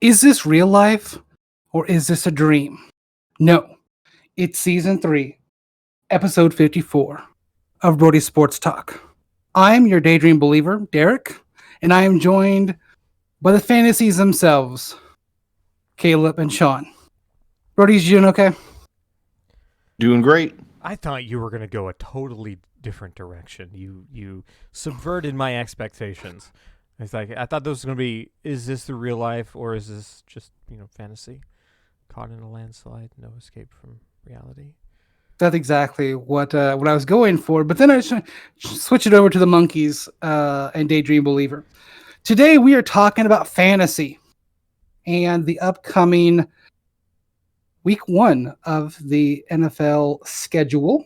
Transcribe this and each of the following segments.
Is this real life or is this a dream? No, it's season 3, episode 54 of Brody Sports Talk. I'm your daydream believer, Derek, and I am joined by the fantasies themselves, Caleb and Sean. Brody's you doing okay? Doing great. I thought you were going to go a totally different direction. You subverted my expectations. I thought this was going to be, is this the real life or is this just, fantasy? Caught in a landslide, no escape from reality. That's exactly what I was going for, but then I switch it over to the monkeys and daydream believer. Today we are talking about fantasy and the upcoming week 1 of the NFL schedule.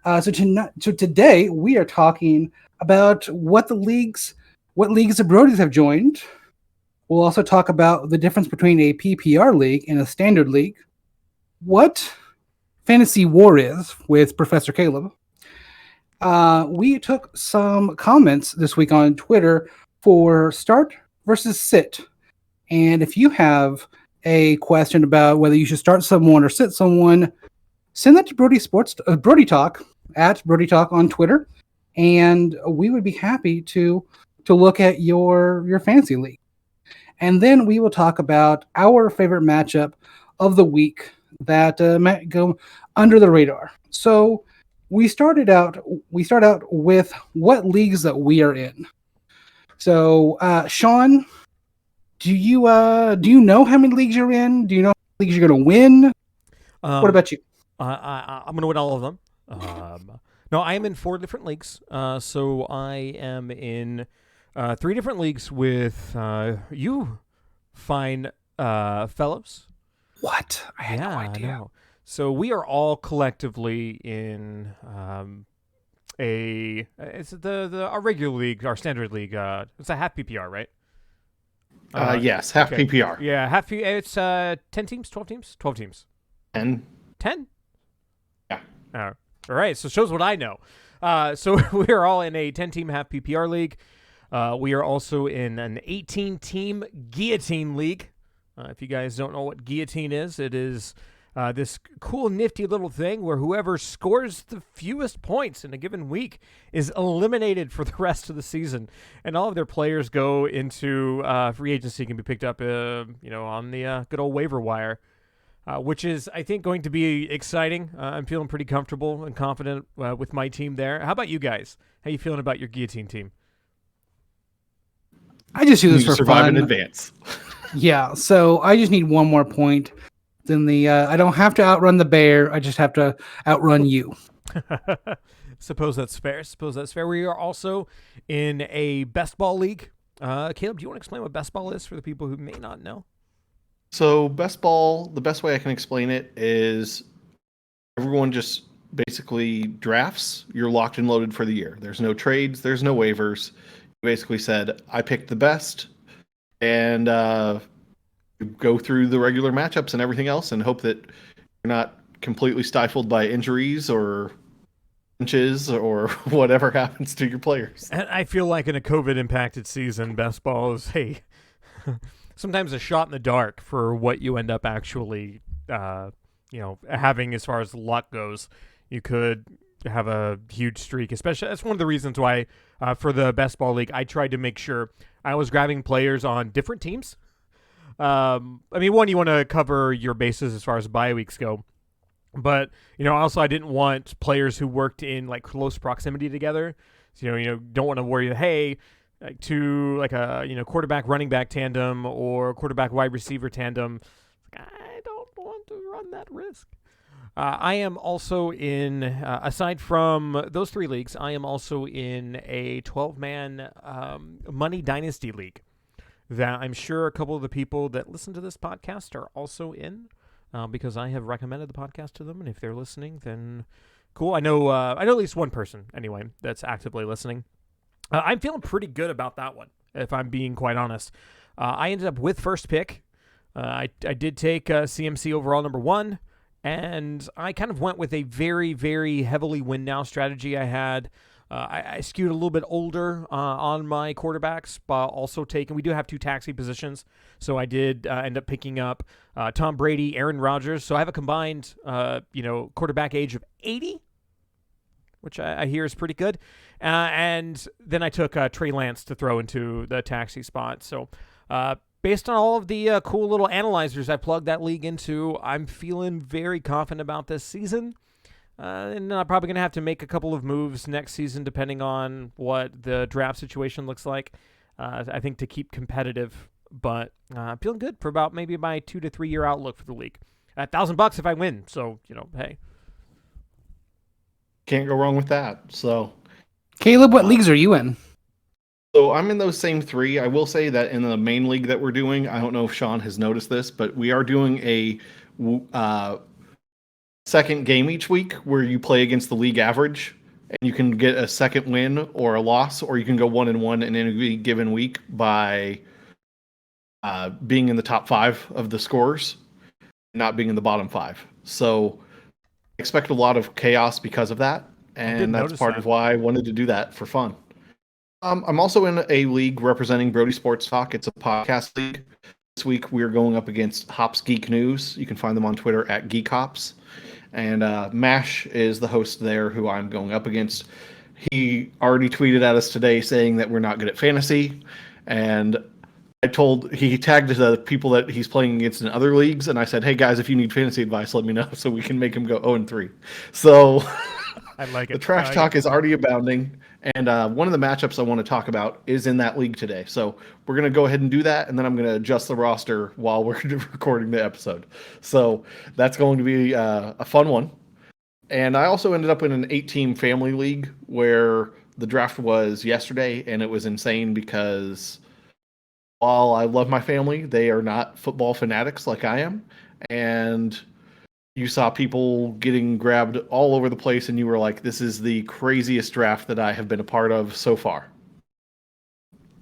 So today we are talking about what leagues the Brodies have joined. We'll also talk about the difference between a PPR league and a standard league. What Fantasy War is with Professor Caleb. We took some comments this week on Twitter for start versus sit. And if you have a question about whether you should start someone or sit someone, send that to Brody Talk at Brody Talk on Twitter, and we would be happy to look at your fantasy league. And then we will talk about our favorite matchup of the week that might go under the radar. So we start out with what leagues that we are in. So Sean, do you know how many leagues you're in? Do you know how many leagues you're going to win? What about you? I'm going to win all of them. No, I am in 4 different leagues. So I am in 3 different leagues with you fine fellows. What? I had no idea. I know. So we are all collectively in it's our regular league, our standard league. It's a half PPR, right? Yes, half okay. PPR. Yeah, half. It's 10 teams, 12 teams, 12 teams. 10. 10. Yeah. All right. So shows what I know. So we are all in a 10-team half PPR league. We are also in an 18-team guillotine league. If you guys don't know what guillotine is, it is this cool, nifty little thing where whoever scores the fewest points in a given week is eliminated for the rest of the season, and all of their players go into free agency, can be picked up, on the good old waiver wire, which is, I think, going to be exciting. I'm feeling pretty comfortable and confident with my team there. How about you guys? How you feeling about your guillotine team? I just do this for survive fun. in advance. Yeah, so I just need one more point. Then I don't have to outrun the bear. I just have to outrun you. Suppose that's fair. We are also in a best ball league. Caleb, do you want to explain what best ball is for the people who may not know? So best ball, the best way I can explain it is everyone just basically drafts. You're locked and loaded for the year. There's no trades. There's no waivers. You basically said, I picked the best. And you go through the regular matchups and everything else and hope that you're not completely stifled by injuries or inches or whatever happens to your players. And I feel like in a COVID-impacted season, best ball is sometimes a shot in the dark for what you end up actually having as far as luck goes. You could have a huge streak, especially. That's one of the reasons why for the best ball league, I tried to make sure I was grabbing players on different teams. One, you want to cover your bases as far as bye weeks go. But, also I didn't want players who worked in like close proximity together. So, don't want to worry, hey, a quarterback running back tandem or quarterback wide receiver tandem. I don't want to run that risk. I am also in, aside from those 3 leagues, I am also in a 12-man Money Dynasty League that I'm sure a couple of the people that listen to this podcast are also in because I have recommended the podcast to them, and if they're listening, then cool. I know at least one person, anyway, that's actively listening. I'm feeling pretty good about that one, if I'm being quite honest. I ended up with first pick. I did take CMC overall number 1. And I kind of went with a very, very heavily win now strategy I had. I skewed a little bit older on my quarterbacks, but also taking. We do have 2 taxi positions, so I did end up picking up Tom Brady, Aaron Rodgers. So I have a combined, quarterback age of 80, which I hear is pretty good. And then I took Trey Lance to throw into the taxi spot. So based on all of the cool little analyzers I plugged that league into, I'm feeling very confident about this season. And I'm probably going to have to make a couple of moves next season depending on what the draft situation looks like, I think, to keep competitive. But I'm feeling good for about maybe my 2 to 3 year outlook for the league. $1,000 if I win. So, hey. Can't go wrong with that. So, Caleb, what leagues are you in? So I'm in those same 3. I will say that in the main league that we're doing, I don't know if Sean has noticed this, but we are doing a second game each week where you play against the league average, and you can get a second win or a loss, or you can go 1-1 in any given week by being in the top 5 of the scores, not being in the bottom 5. So I expect a lot of chaos because of that, and that's part of why I wanted to do that for fun. I'm also in a league representing Brody Sports Talk. It's a podcast league. This week we're going up against Hops Geek News. You can find them on Twitter at Geek Hops. And Mash is the host there who I'm going up against. He already tweeted at us today saying that we're not good at fantasy. And he tagged the people that he's playing against in other leagues. And I said, hey guys, if you need fantasy advice, let me know so we can make him go 0-3. So I like it. The trash talk is already abounding. And one of the matchups I want to talk about is in that league today. So we're going to go ahead and do that, and then I'm going to adjust the roster while we're recording the episode. So that's going to be a fun one. And I also ended up in an 8-team family league where the draft was yesterday, and it was insane because while I love my family, they are not football fanatics like I am. And you saw people getting grabbed all over the place, and you were like, this is the craziest draft that I have been a part of so far.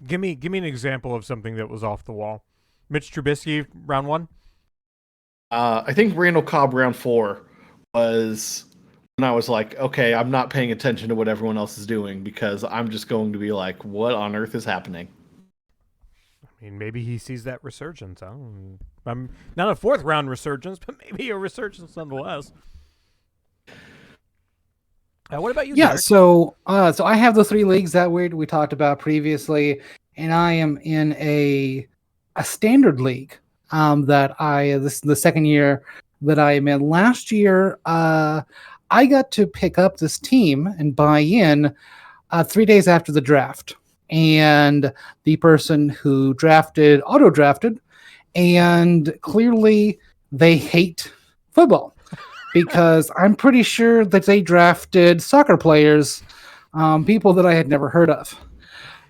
Give me an example of something that was off the wall. Mitch Trubisky, round 1? I think Randall Cobb, round 4, was when I was like, okay, I'm not paying attention to what everyone else is doing because I'm just going to be like, what on earth is happening? I mean, maybe he sees that resurgence. I'm not a 4th round resurgence, but maybe a resurgence nonetheless. What about you? Yeah, Derek? so I have those 3 leagues that we talked about previously, and I am in a standard league. This is the second year that I am in. Last year, I got to pick up this team and buy in 3 days after the draft. And the person who drafted auto-drafted, and clearly they hate football because I'm pretty sure that they drafted soccer players, people that I had never heard of.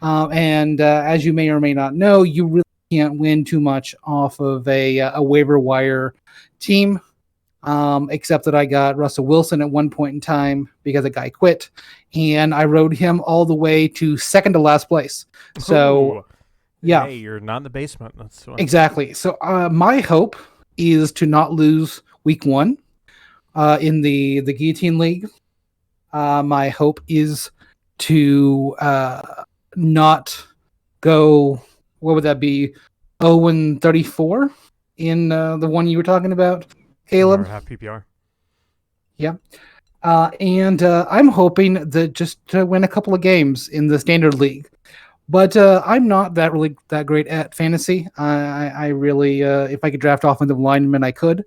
And as you may or may not know, you really can't win too much off of a waiver wire team, except that I got Russell Wilson at one point in time because a guy quit, and I rode him all the way to second to last place. So, Ooh. Yeah. Hey, you're not in the basement. That's exactly. So my hope is to not lose week 1 in the Guillotine League. My hope is to not go, what would that be, 0-34 in the one you were talking about, Caleb? Half PPR. Yeah. And I'm hoping that just to win a couple of games in the standard league. But I'm not that great at fantasy. I really, if I could draft offensive linemen, I could.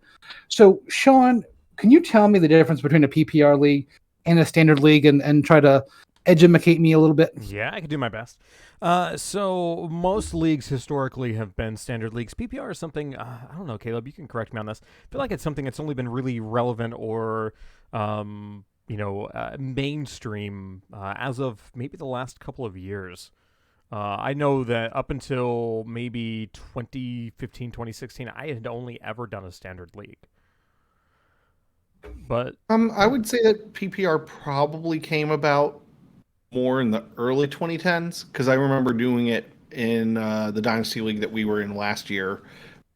So, Sean, can you tell me the difference between a PPR league and a standard league and try to educate me a little bit? Yeah, I can do my best. So most leagues historically have been standard leagues. PPR is something, I don't know, Caleb, you can correct me on this. I feel like it's something that's only been really relevant or, mainstream as of maybe the last couple of years. I know that up until maybe 2015, 2016, I had only ever done a standard league. But I would say that PPR probably came about more in the early 2010s because I remember doing it in the Dynasty League that we were in last year.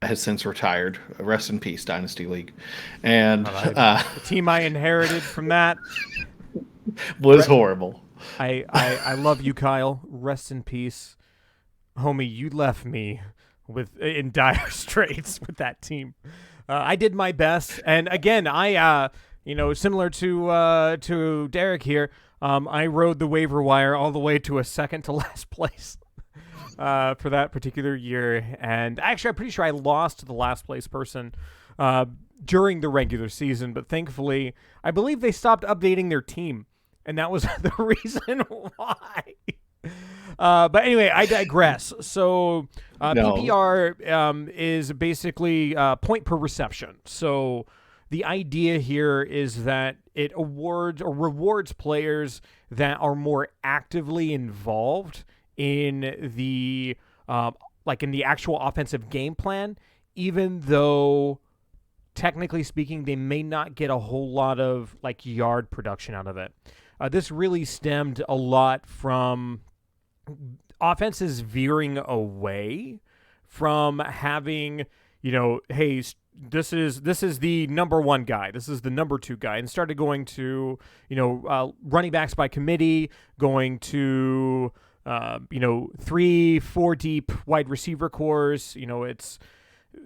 I has since retired. Rest in peace, Dynasty League. And the team I inherited from that was horrible. I love you, Kyle. Rest in peace, homie. You left me in dire straits with that team. I did my best, and again, I similar to Derek here. I rode the waiver wire all the way to a second to last place for that particular year, and actually, I'm pretty sure I lost to the last place person during the regular season. But thankfully, I believe they stopped updating their team, and that was the reason why. But anyway, I digress. So No. PPR is basically point per reception. So the idea here is that it awards or rewards players that are more actively involved in the in the actual offensive game plan, even though technically speaking they may not get a whole lot of yard production out of it. This really stemmed a lot from offenses veering away from having, hey, this is the number one guy, this is the number two guy, and started going to, running backs by committee, going to, 3-4 deep wide receiver cores.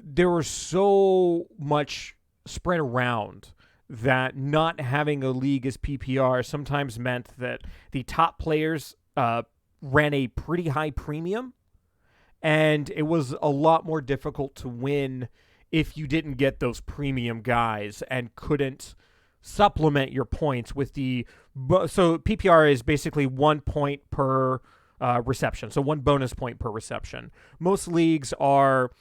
There was so much spread around that not having a league as PPR sometimes meant that the top players ran a pretty high premium, and it was a lot more difficult to win if you didn't get those premium guys and couldn't supplement your points with so PPR is basically 1 point per reception, so 1 bonus point per reception. Most leagues are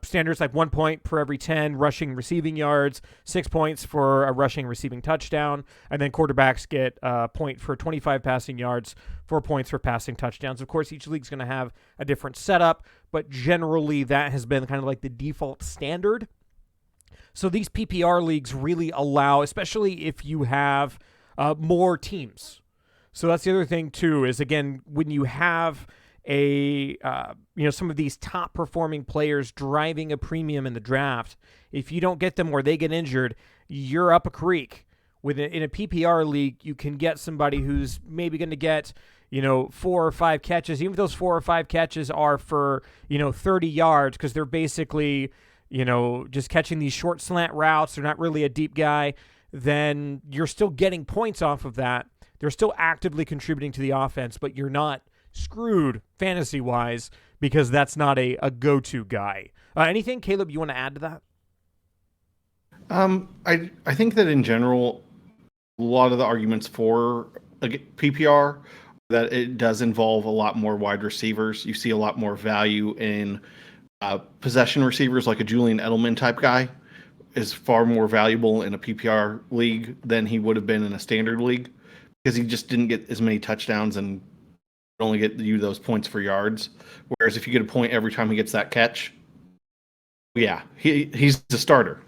standards like 1 point per every 10 rushing receiving yards, 6 points for a rushing receiving touchdown, and then quarterbacks get a point for 25 passing yards, 4 points for passing touchdowns. Of course, each league's going to have a different setup, but generally that has been kind of like the default standard. So these PPR leagues really allow, especially if you have more teams. So that's the other thing too, is again, when you have some of these top performing players driving a premium in the draft, if you don't get them or they get injured, you're up a creek. In a PPR league, you can get somebody who's maybe going to get 4 or 5 catches, even if those 4 or 5 catches are for 30 yards, because they're basically just catching these short slant routes. They're not really a deep guy. Then you're still getting points off of that. They're still actively contributing to the offense, but you're not screwed fantasy-wise because that's not a go-to guy. Anything, Caleb, you want to add to that? I think that in general, a lot of the arguments for PPR, that it does involve a lot more wide receivers. You see a lot more value in possession receivers, like a Julian Edelman type guy is far more valuable in a PPR league than he would have been in a standard league, because he just didn't get as many touchdowns and only get you those points for yards. Whereas if you get a point every time he gets that catch, yeah, he's the starter.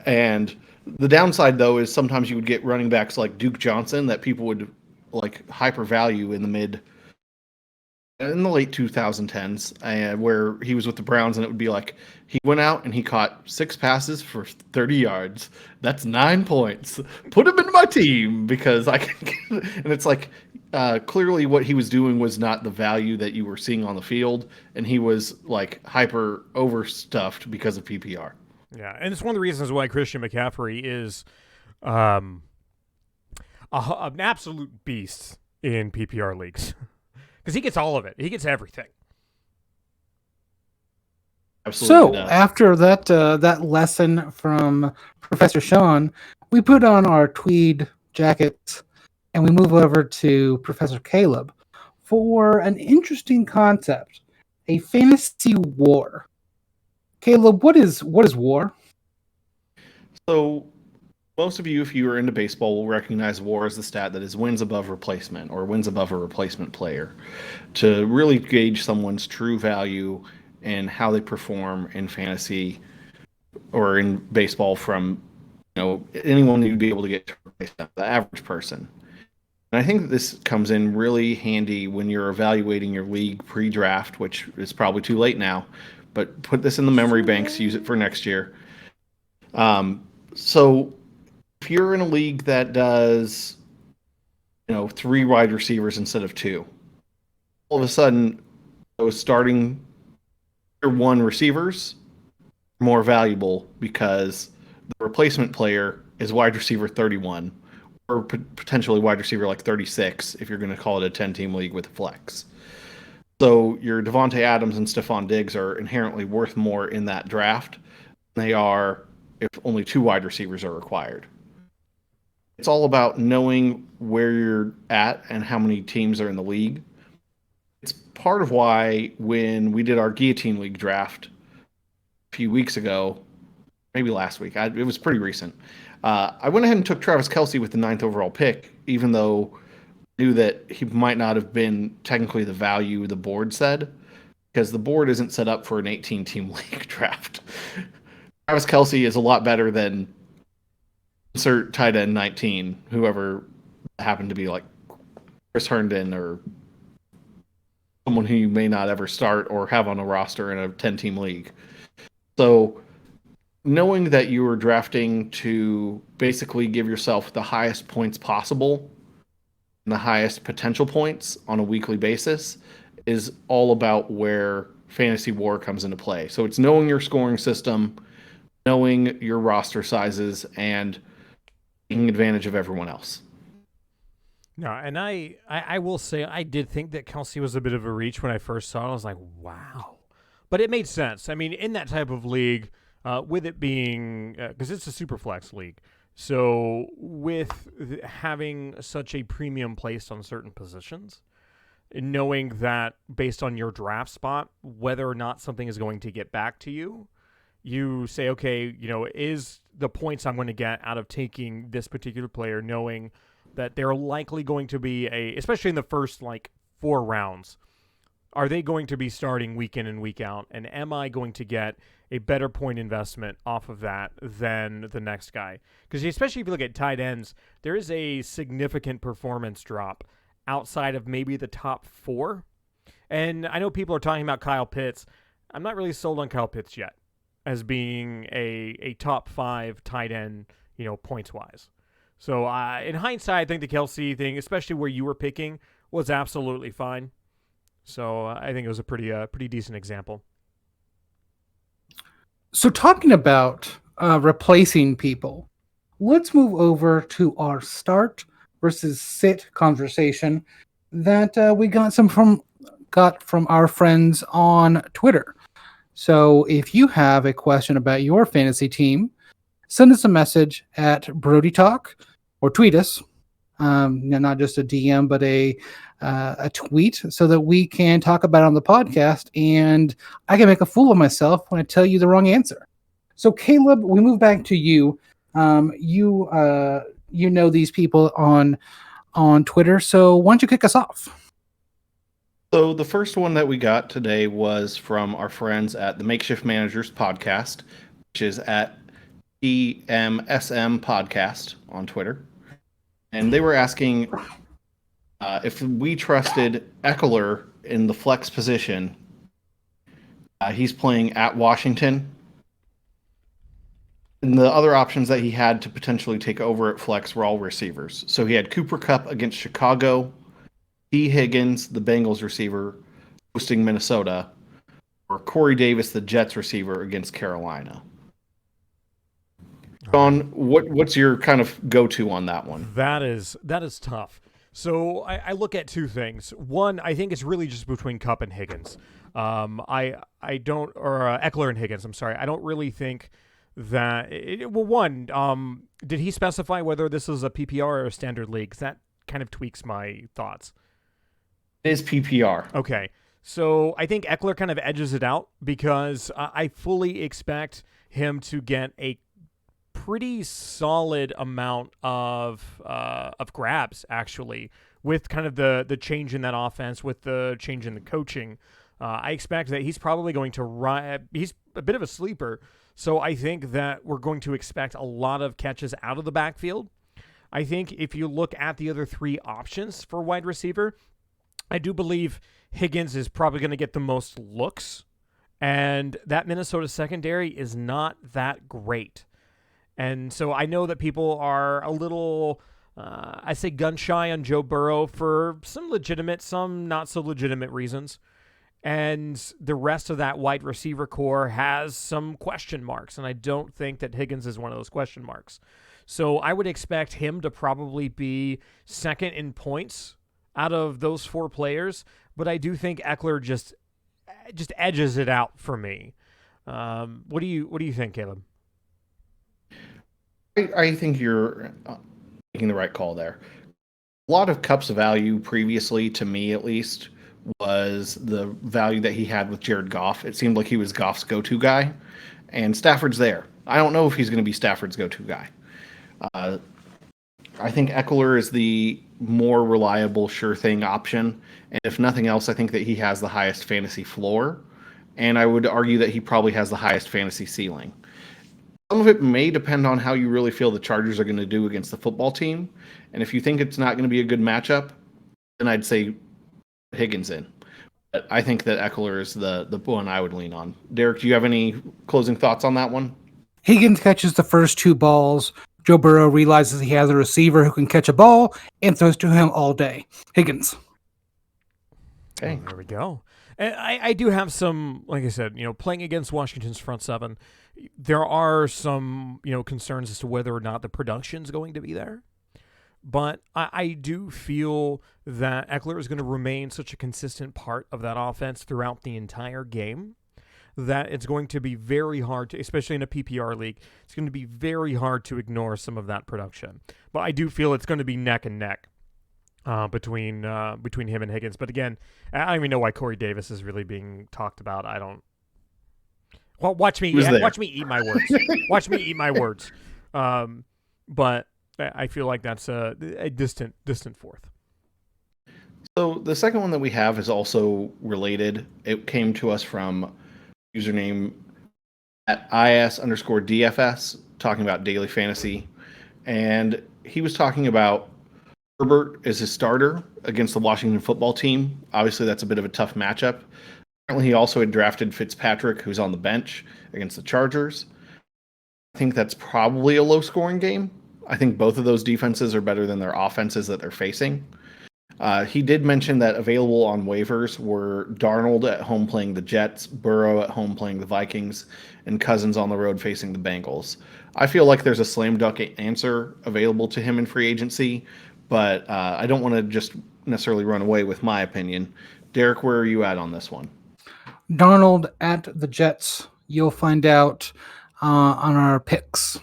And the downside, though, is sometimes you would get running backs like Duke Johnson that people would hyper value in the late 2010s, where he was with the Browns, and it would be like he went out and he caught 6 passes for 30 yards. That's 9 points. Put him in my team because I can. And it's clearly what he was doing was not the value that you were seeing on the field, and he was hyper overstuffed because of PPR. Yeah, and it's one of the reasons why Christian McCaffrey is an absolute beast in PPR leagues. Because he gets all of it. He gets everything. Absolutely. So after that lesson from Professor Sean, we put on our tweed jackets and we move over to Professor Caleb for an interesting concept, a fantasy war. Caleb, what is war? So most of you, if you are into baseball, will recognize WAR as the stat that is wins above replacement, or wins above a replacement player, to really gauge someone's true value and how they perform in fantasy or in baseball from anyone you'd be able to get to replace them, the average person. And I think that this comes in really handy when you're evaluating your league pre-draft, which is probably too late now, but put this in the memory banks, use it for next year. So if you're in a league that does 3 wide receivers instead of 2. All of a sudden, those starting tier 1 receivers are more valuable because the replacement player is wide receiver 31 or potentially wide receiver like 36 if you're going to call it a 10-team league with a flex. So your Devontae Adams and Stephon Diggs are inherently worth more in that draft than they are if only 2 wide receivers are required. It's all about knowing where you're at and how many teams are in the league. It's part of why when we did our Guillotine League draft a few weeks ago, maybe last week, it was pretty recent, I went ahead and took Travis Kelce with the 9th overall pick, even though I knew that he might not have been technically the value the board said, because the board isn't set up for an 18-team league draft. Travis Kelce is a lot better than insert tight end 19, whoever happened to be, like Chris Herndon or someone who you may not ever start or have on a roster in a 10-team league. So knowing that you are drafting to basically give yourself the highest points possible and the highest potential points on a weekly basis is all about where Fantasy War comes into play. So it's knowing your scoring system, knowing your roster sizes, and taking advantage of everyone else. No, and I will say I did think that Kelce was a bit of a reach when I first saw it. I was like, wow. But it made sense. I mean, in that type of league, with it being, because it's a super flex league, so with having such a premium placed on certain positions, knowing that based on your draft spot, whether or not something is going to get back to you, you say, okay, is the points I'm going to get out of taking this particular player, knowing that they're likely going to be especially in the first 4 rounds, are they going to be starting week in and week out? And am I going to get a better point investment off of that than the next guy? Because especially if you look at tight ends, there is a significant performance drop outside of maybe the top 4. And I know people are talking about Kyle Pitts. I'm not really sold on Kyle Pitts yet as being a top 5 tight end, points-wise. So in hindsight, I think the Kelce thing, especially where you were picking, was absolutely fine. So I think it was a pretty decent example. So talking about replacing people, let's move over to our start versus sit conversation that we got from our friends on Twitter. So if you have a question about your fantasy team, send us a message at Brody Talk or tweet us. Not just a DM, but a tweet, so that we can talk about it on the podcast, and I can make a fool of myself when I tell you the wrong answer. So Caleb, we move back to you. You know these people on Twitter, so why don't you kick us off? So the first one that we got today was from our friends at the Makeshift Managers podcast, which is at EMSM Podcast on Twitter. And they were asking if we trusted Eckler in the flex position. He's playing at Washington. And the other options that he had to potentially take over at flex were all receivers. So he had Cooper Kupp against Chicago, T. Higgins, the Bengals receiver, hosting Minnesota, or Corey Davis, the Jets receiver, against Carolina. Sean, what's your kind of go-to on that one? That is tough. So I look at 2 things. One, I think it's really just between Kupp and Higgins. I don't, or Eckler and Higgins. I'm sorry. I don't really think that. Did he specify whether this is a PPR or a standard league? 'Cause that kind of tweaks my thoughts. It is PPR. Okay. So I think Eckler kind of edges it out because I fully expect him to get a pretty solid amount of grabs, actually, with kind of the change in that offense, with the change in the coaching. I expect that he's probably going to he's a bit of a sleeper, so I think that we're going to expect a lot of catches out of the backfield. I think if you look at the other 3 options for wide receiver, I do believe Higgins is probably going to get the most looks, and that Minnesota secondary is not that great. And so I know that people are a little I say gun shy on Joe Burrow for some legitimate, some not so legitimate reasons. And the rest of that wide receiver core has some question marks, and I don't think that Higgins is one of those question marks. So I would expect him to probably be second in points out of those four players, but I do think Eckler just edges it out for me. What do you think, Caleb? I think you're making the right call there. A lot of Cup's value previously, to me at least, was the value that he had with Jared Goff. It seemed like he was Goff's go-to guy, and Stafford's there. I don't know if he's going to be Stafford's go-to guy. I think Eckler is the more reliable, sure thing option, and if nothing else, I think that he has the highest fantasy floor, and I would argue that he probably has the highest fantasy ceiling. Some of it may depend on how you really feel the Chargers are going to do against the football team, and if you think it's not going to be a good matchup, then I'd say Higgins in. But I think that Eckler is the one I would lean on. Derek, do you have any closing thoughts on that one? Higgins catches the first two balls. Joe Burrow realizes he has a receiver who can catch a ball and throws to him all day. Higgins. Okay. Oh, there we go. And I do have some, like I said, playing against Washington's front seven, there are some, concerns as to whether or not the production's going to be there. But I do feel that Eckler is going to remain such a consistent part of that offense throughout the entire game that it's going to be very hard to, especially in a PPR league, it's going to be very hard to ignore some of that production. But I do feel it's going to be neck and neck between him and Higgins. But again, I don't even know why Corey Davis is really being talked about. I don't. Well, watch me eat my words. Watch me eat my words. But I feel like that's a distant fourth. So the second one that we have is also related. It came to us from username at IS_DFS talking about daily fantasy. And he was talking about Herbert as his starter against the Washington football team. Obviously, that's a bit of a tough matchup. Apparently, he also had drafted Fitzpatrick, who's on the bench against the Chargers. I think that's probably a low-scoring game. I think both of those defenses are better than their offenses that they're facing. He did mention that available on waivers were Darnold at home playing the Jets, Burrow at home playing the Vikings, and Cousins on the road facing the Bengals. I feel like there's a slam dunk answer available to him in free agency, but I don't want to just necessarily run away with my opinion. Derek, where are you at on this one? Darnold at the Jets. You'll find out on our picks.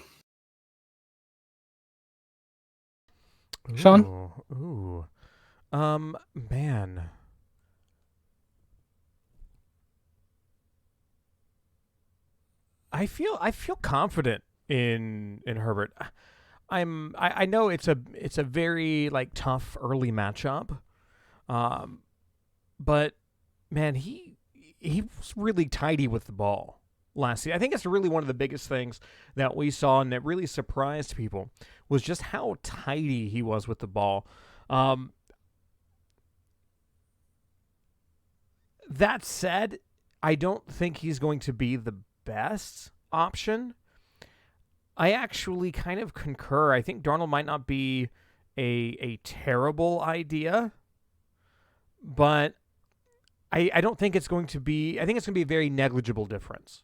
Sean? Ooh. Man. I feel confident in Herbert. I know it's a very tough early matchup. But man, he was really tidy with the ball last season. I think it's really one of the biggest things that we saw and that really surprised people was just how tidy he was with the ball. That said, I don't think he's going to be the best option. I actually kind of concur. I think Darnold might not be a terrible idea, but I don't think it's going to be. I think it's going to be a very negligible difference.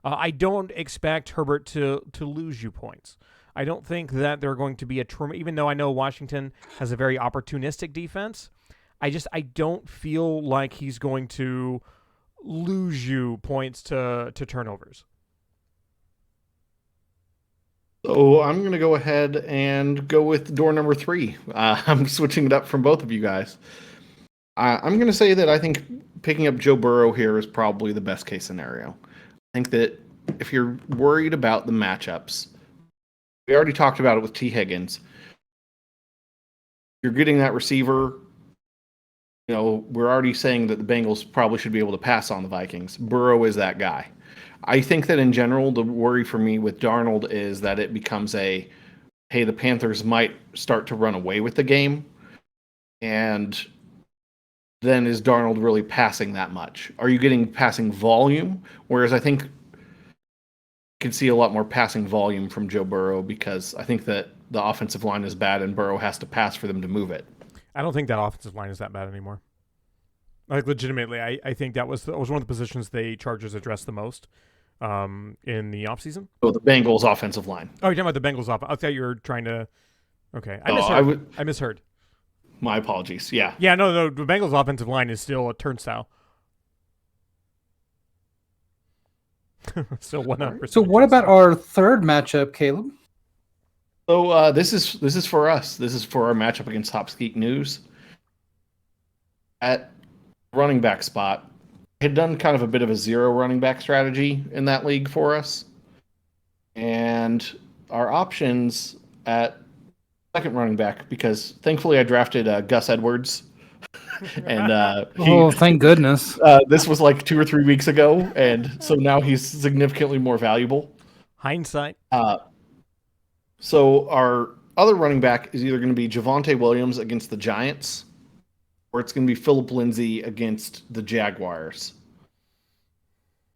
I don't expect Herbert to lose you points. I don't think that they're going to be even though I know Washington has a very opportunistic defense, I don't feel like he's going to lose you points to turnovers. So I'm going to go ahead and go with door number 3. I'm switching it up from both of you guys. I'm going to say that I think picking up Joe Burrow here is probably the best case scenario. I think that if you're worried about the matchups, we already talked about it with T. Higgins. You're getting that receiver. We're already saying that the Bengals probably should be able to pass on the Vikings. Burrow is that guy. I think that in general, the worry for me with Darnold is that it becomes hey, the Panthers might start to run away with the game. And then is Darnold really passing that much? Are you getting passing volume? Whereas I think can see a lot more passing volume from Joe Burrow because I think that the offensive line is bad and Burrow has to pass for them to move it. I don't think that offensive line is that bad anymore. Like legitimately, I think that was one of the positions the Chargers addressed the most in the offseason. Oh, the Bengals offensive line. Oh, you're talking about the Bengals offense. I thought you were trying to. Okay, I No, misheard. I misheard. My apologies. Yeah. Yeah, no, the Bengals offensive line is still a turnstile. So 100%. So what about our third matchup, Caleb? So this is for us. This is for our matchup against Hops Geek News. At running back spot, I had done kind of a bit of a zero running back strategy in that league for us. And our options at second running back, because thankfully I drafted Gus Edwards. And Thank goodness. this was like 2 or 3 weeks ago, and so now he's significantly more valuable. Hindsight. So our other running back is either going to be Javonte Williams against the Giants, or it's going to be Phillip Lindsay against the Jaguars.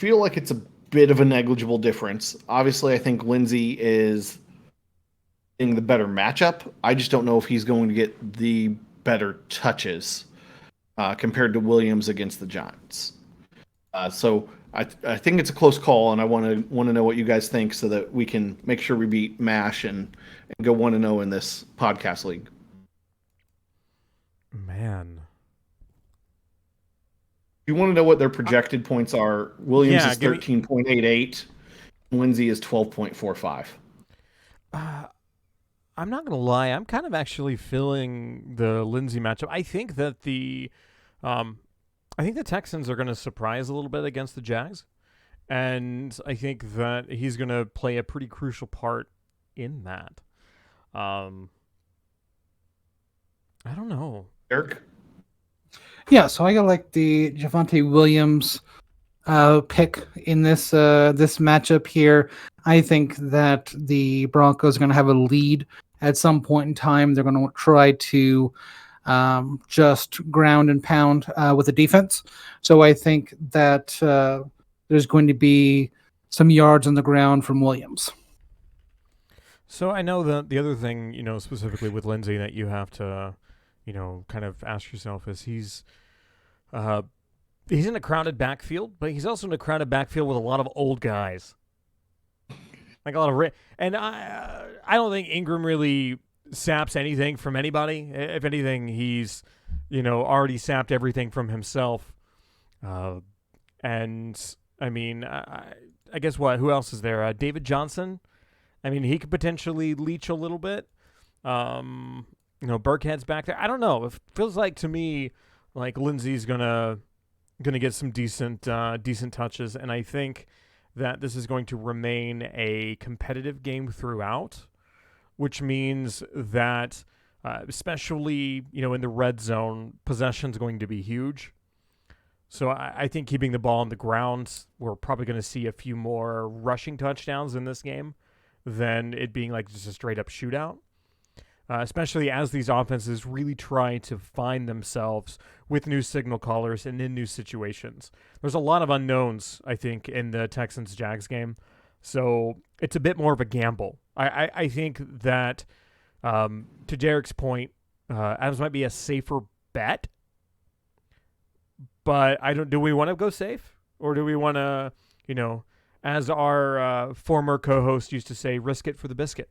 Feel like it's a bit of a negligible difference. Obviously, I think Lindsay is in the better matchup. I just don't know if he's going to get the better touches compared to Williams against the Giants. So I think it's a close call, and I want to know what you guys think so that we can make sure we beat MASH and go 1-0 in this podcast league. Man. If you want to know what their projected points are, Williams is 13.88, Lindsay is 12.45. I'm not gonna lie. I'm kind of actually feeling the Lindsay matchup. I think that the Texans are going to surprise a little bit against the Jags, and I think that he's going to play a pretty crucial part in that. I don't know, Eric. Yeah, so I got like the Javonte Williams pick in this this matchup here. I think that the Broncos are going to have a lead at some point in time. They're going to try to just ground and pound with the defense. So I think that there's going to be some yards on the ground from Williams. So I know that the other thing, specifically with Lindsay that you have to, kind of ask yourself is he's in a crowded backfield, but he's also in a crowded backfield with a lot of old guys. Like a lot of and I don't think Ingram really saps anything from anybody. If anything, he's already sapped everything from himself. And I mean, I guess who else is there? David Johnson. I mean, he could potentially leech a little bit. Burkhead's back there. I don't know. It feels like to me like Lindsay's gonna get some decent touches, and I think that this is going to remain a competitive game throughout, which means that especially in the red zone, possession's going to be huge. So I think keeping the ball on the ground, we're probably going to see a few more rushing touchdowns in this game than it being like just a straight up shootout. Especially as these offenses really try to find themselves with new signal callers and in new situations. There's a lot of unknowns, I think, in the Texans-Jags game. So it's a bit more of a gamble. I think that, to Derek's point, Adams might be a safer bet. But do we want to go safe? Or do we want to, as our former co-host used to say, risk it for the biscuit?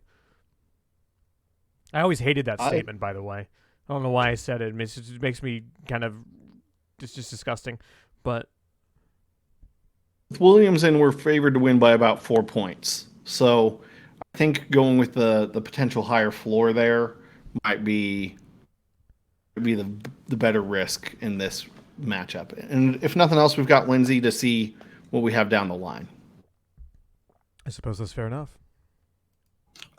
I always hated that statement, by the way. I don't know why I said it. It just makes me kind of just disgusting. But with Williams in, we're favored to win by about 4 points. So I think going with the potential higher floor there might be the better risk in this matchup. And if nothing else, we've got Lindsay to see what we have down the line. I suppose that's fair enough.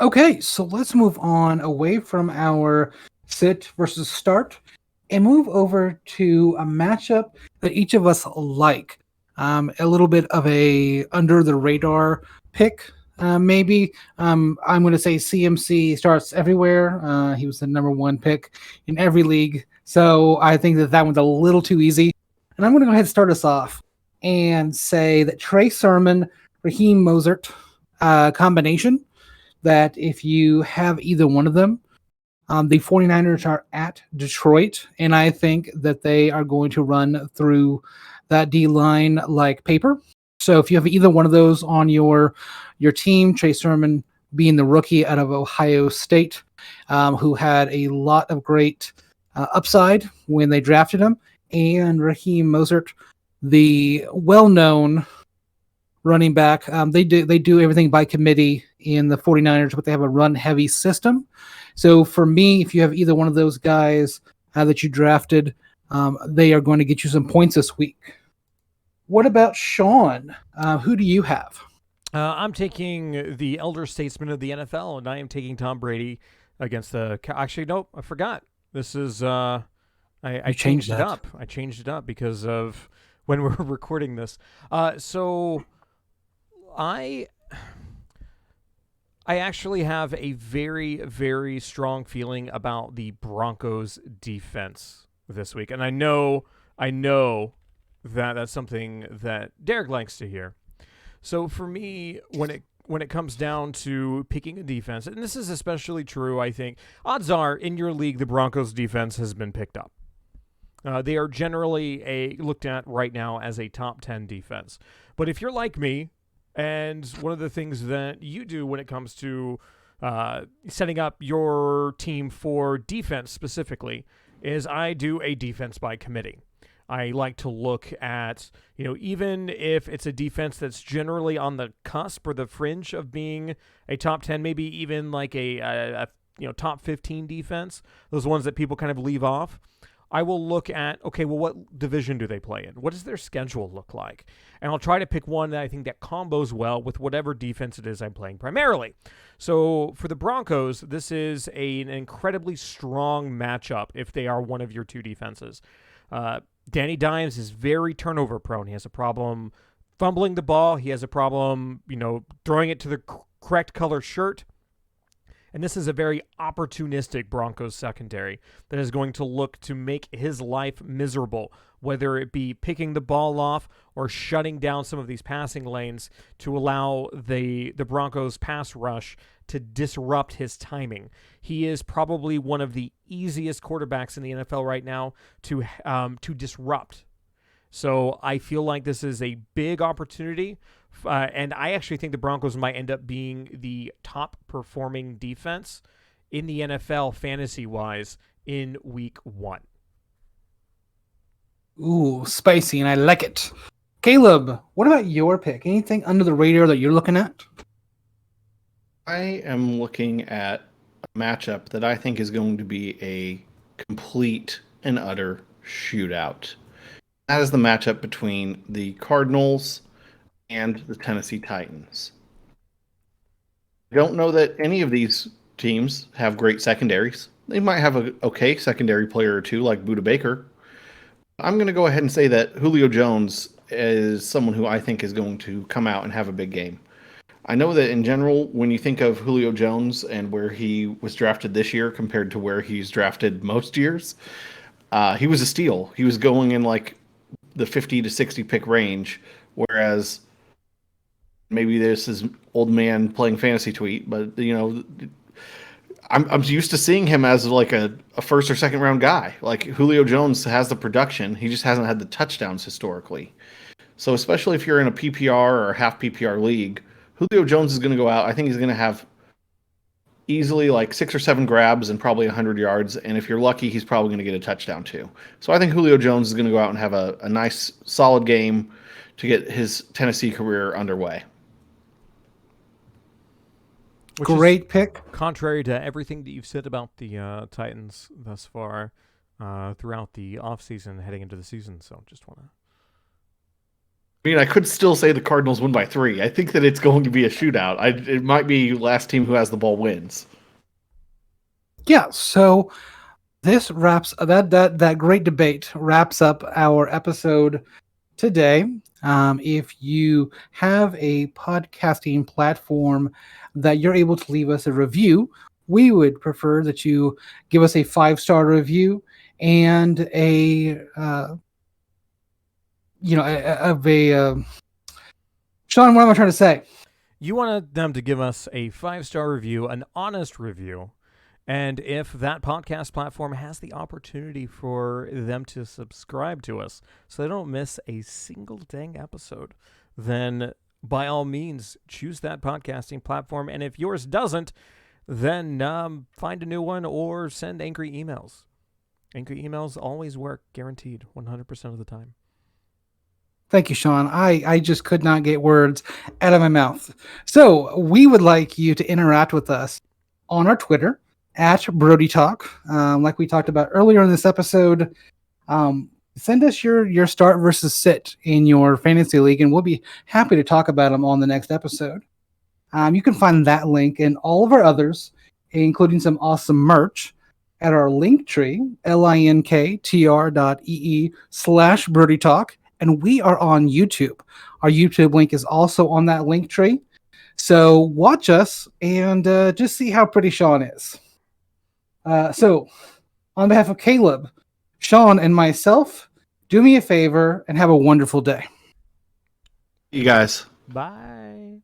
Okay, so let's move on away from our sit versus start and move over to a matchup that each of us like. A little bit of a under the radar pick, maybe. I'm going to say CMC starts everywhere. He was the number one pick in every league. So I think that one's a little too easy. And I'm going to go ahead and start us off and say that Trey Sermon, Raheem Mostert, combination that if you have either one of them, the 49ers are at Detroit, and I think that they are going to run through that D line like paper. So if you have either one of those on your team, Chase Sermon being the rookie out of Ohio State, who had a lot of great upside when they drafted him, and Raheem Mostert, the well-known running back. They do everything by committee in the 49ers, but they have a run-heavy system. So for me, if you have either one of those guys that you drafted, they are going to get you some points this week. What about Sean? Who do you have? I'm taking the elder statesman of the NFL, and I am taking Tom Brady against the. Actually, nope, I forgot. This is. I changed it up. I changed it up because of when we're recording this. So I actually have a very, very strong feeling about the Broncos defense this week, and I know that that's something that Derek likes to hear. So for me, when it comes down to picking a defense, and this is especially true, I think, odds are in your league the Broncos defense has been picked up. They are generally looked at right now as a top 10 defense. But if you're like me, and one of the things that you do when it comes to setting up your team for defense specifically is I do a defense by committee. I like to look at, even if it's a defense that's generally on the cusp or the fringe of being a top 10, maybe even like a top 15 defense, those ones that people kind of leave off, I will look at, okay, well, what division do they play in? What does their schedule look like? And I'll try to pick one that I think that combos well with whatever defense it is I'm playing primarily. So for the Broncos, this is an incredibly strong matchup if they are one of your two defenses. Danny Dimes is very turnover prone. He has a problem fumbling the ball. He has a problem, throwing it to the correct color shirt. And this is a very opportunistic Broncos secondary that is going to look to make his life miserable, whether it be picking the ball off or shutting down some of these passing lanes to allow the Broncos pass rush to disrupt his timing. He is probably one of the easiest quarterbacks in the NFL right now to disrupt. So I feel like this is a big opportunity, and I actually think the Broncos might end up being the top performing defense in the NFL fantasy-wise in week 1. Ooh, spicy, and I like it. Caleb, what about your pick? Anything under the radar that you're looking at? I am looking at a matchup that I think is going to be a complete and utter shootout. That is the matchup between the Cardinals and the Tennessee Titans. I don't know that any of these teams have great secondaries. They might have an okay secondary player or two like Budda Baker. I'm going to go ahead and say that Julio Jones is someone who I think is going to come out and have a big game. I know that in general, when you think of Julio Jones and where he was drafted this year compared to where he's drafted most years, he was a steal. He was going in like the 50 to 60 pick range, whereas maybe this is old man playing fantasy tweet, but I'm used to seeing him as like a first or second round guy. Like Julio Jones has the production, he just hasn't had the touchdowns historically. So especially if you're in a PPR or half PPR league, Julio Jones is going to go out. I think he's going to have easily like 6 or 7 grabs and probably 100 yards. And if you're lucky, he's probably going to get a touchdown too. So I think Julio Jones is going to go out and have a nice, solid game to get his Tennessee career underway. Great pick. Contrary to everything that you've said about the Titans thus far throughout the offseason heading into the season. So just want to... I mean, I could still say the Cardinals win by 3. I think that it's going to be a shootout. It might be last team who has the ball wins. Yeah, so this wraps that great debate wraps up our episode today. If you have a podcasting platform that you're able to leave us a review, we would prefer that you give us a 5-star review and Sean, what am I trying to say? You wanted them to give us a 5-star review, an honest review. And if that podcast platform has the opportunity for them to subscribe to us so they don't miss a single dang episode, then by all means, choose that podcasting platform. And if yours doesn't, then find a new one or send angry emails. Angry emails always work, guaranteed, 100% of the time. Thank you, Sean. I just could not get words out of my mouth. So we would like you to interact with us on our Twitter at Brody Talk. Like we talked about earlier in this episode, send us your start versus sit in your fantasy league, and we'll be happy to talk about them on the next episode. You can find that link and all of our others, including some awesome merch, at our link tree, linktr.ee/Brody Talk. And we are on YouTube. Our YouTube link is also on that link tree. So watch us and just see how pretty Sean is. So on behalf of Caleb, Sean, and myself, do me a favor and have a wonderful day. You guys. Bye.